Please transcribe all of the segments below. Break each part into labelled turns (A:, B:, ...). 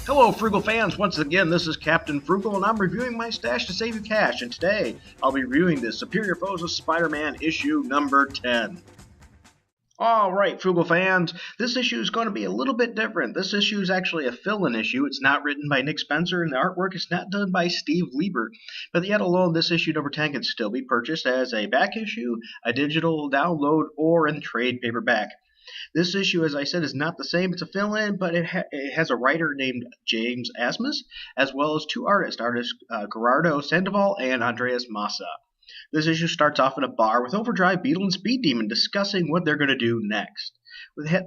A: Hello, Frugal fans. Once again, this is Captain Frugal, and I'm reviewing my stash to save you cash. And today, I'll be reviewing the Superior Foes of Spider-Man issue number 10. Alright, Frugal fans, this issue is going to be a little bit different. This issue is actually a fill-in issue. It's not written by Nick Spencer, and the artwork is not done by Steve Lieber. But yet alone, this issue number 10 can still be purchased as a back issue, a digital download, or in trade paperback. This issue, as I said, is not the same. It's a fill-in, but it has a writer named James Asmus, as well as two artists Gerardo Sandoval and Andreas Massa. This issue starts off in a bar with Overdrive, Beetle, and Speed Demon discussing what they're going to do next.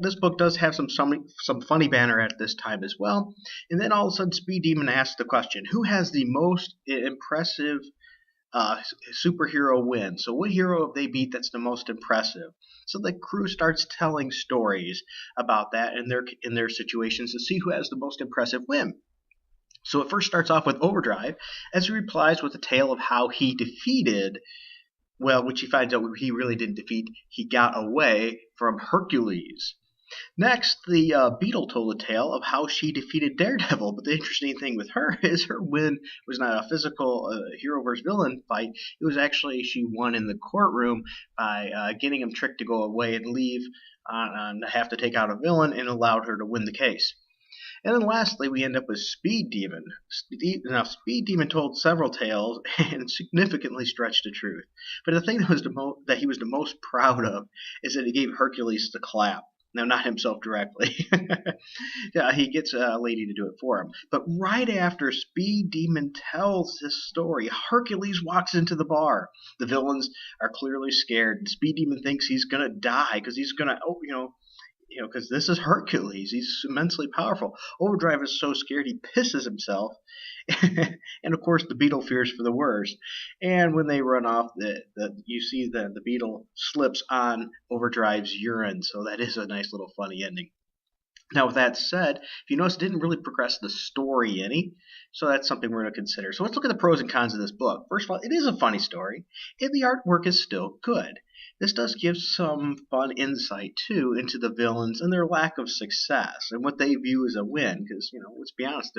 A: This book does have some funny banner at this time as well. And then all of a sudden, Speed Demon asks the question, who has the most impressive superhero win? So what hero have they beat that's the most impressive? So the crew starts telling stories about that in their situations to see who has the most impressive win. So it first starts off with Overdrive, as he replies with a tale of how he defeated, which he finds out he really didn't defeat, he got away from Hercules. Next, the Beetle told a tale of how she defeated Daredevil, but the interesting thing with her is her win was not a physical hero versus villain fight. It was actually she won in the courtroom by getting him tricked to go away and leave and have to take out a villain, and allowed her to win the case. And then lastly, we end up with Speed Demon. Now, Speed Demon told several tales and significantly stretched the truth. But the thing that he was the most proud of is that he gave Hercules the clap. Now, not himself directly. Yeah, he gets a lady to do it for him. But right after Speed Demon tells this story, Hercules walks into the bar. The villains are clearly scared. Speed Demon thinks he's going to die because he's going to, because this is Hercules. He's immensely powerful. Overdrive is so scared he pisses himself. And of course, the Beetle fears for the worst. And when they run off, you see the Beetle slips on Overdrive's urine. So that is a nice little funny ending. Now, with that said, if you notice, it didn't really progress the story any. So that's something we're going to consider. So let's look at the pros and cons of this book. First of all, it is a funny story, and the artwork is still good. This does give some fun insight, too, into the villains and their lack of success and what they view as a win. Because, let's be honest,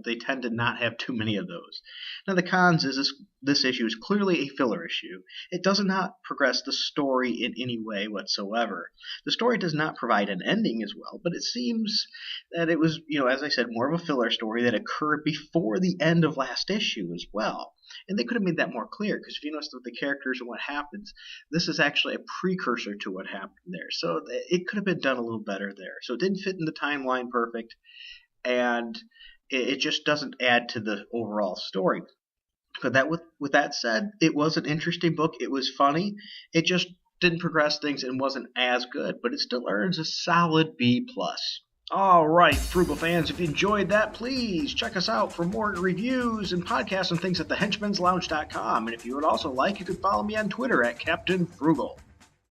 A: they tend to not have too many of those. Now, the cons is this issue is clearly a filler issue. It does not progress the story in any way whatsoever. The story does not provide an ending as well, but it seems that it was, as I said, more of a filler story that occurred before the end of last issue as well. And they could have made that more clear, because if you notice with the characters and what happens, this is actually a precursor to what happened there. So it could have been done a little better there. So it didn't fit in the timeline perfect, and it just doesn't add to the overall story. But with that said, it was an interesting book. It was funny. It just didn't progress things and wasn't as good, but it still earns a solid B+. All right, Frugal fans, if you enjoyed that, please check us out for more reviews and podcasts and things at thehenchmanslounge.com. And if you would also you could follow me on Twitter at Captain Frugal.